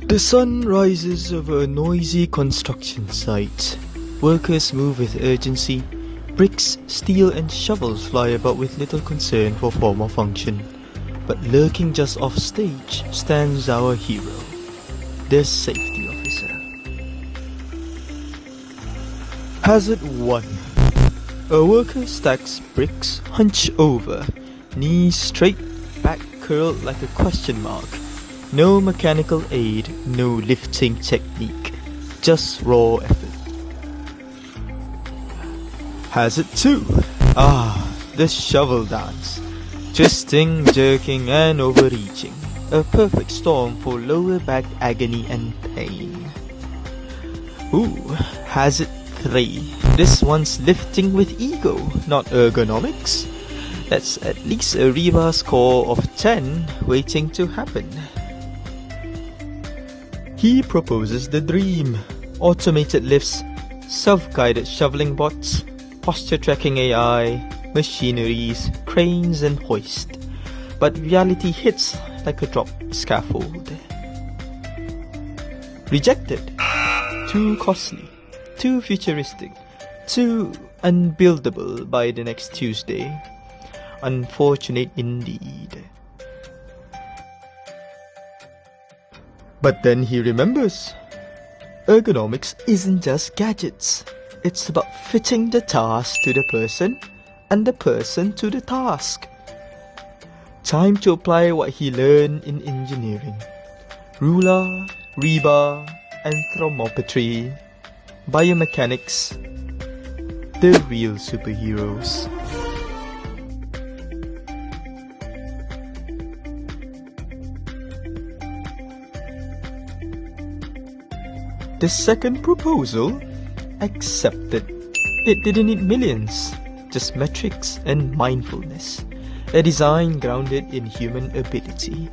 The sun rises over a noisy construction site. Workers move with urgency. Bricks, steel and shovels fly about with little concern for form or function. But lurking just off stage stands our hero, the safety officer. Hazard 1. A worker stacks bricks hunched over, knees straight, back curled like a question mark. No mechanical aid, no lifting technique, just raw effort. Hazard 2. The shovel dance. Twisting, jerking and overreaching. A perfect storm for lower back agony and pain. Hazard 3. This one's lifting with ego, not ergonomics. That's at least a Reva score of 10 waiting to happen. He proposes the dream. Automated lifts, self-guided shoveling bots, posture tracking AI, machineries, cranes and hoist. But reality hits like a dropped scaffold. Rejected. Too costly, too futuristic, too unbuildable by the next Tuesday. Unfortunate indeed. But then he remembers, ergonomics isn't just gadgets. It's about fitting the task to the person and the person to the task. Time to apply what he learned in engineering. Ruler, rebar, anthropometry, biomechanics, the real superheroes. The second proposal? Accepted. It didn't need millions, just metrics and mindfulness. A design grounded in human ability.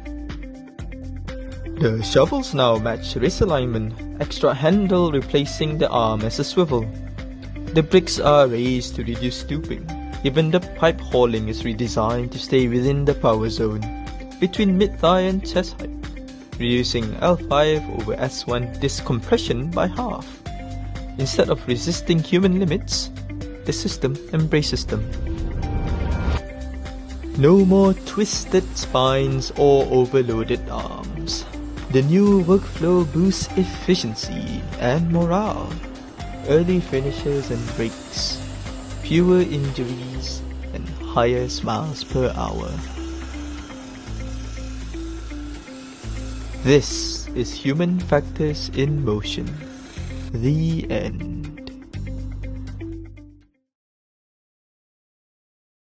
The shovels now match wrist alignment, extra handle replacing the arm as a swivel. The bricks are raised to reduce stooping. Even the pipe hauling is redesigned to stay within the power zone, between mid-thigh and chest height, reducing L5 over S1 discompression by half. Instead of resisting human limits, the system embraces them. No more twisted spines or overloaded arms. The new workflow boosts efficiency and morale. Early finishes and breaks, fewer injuries, and higher smiles per hour. This is Human Factors in Motion. The end.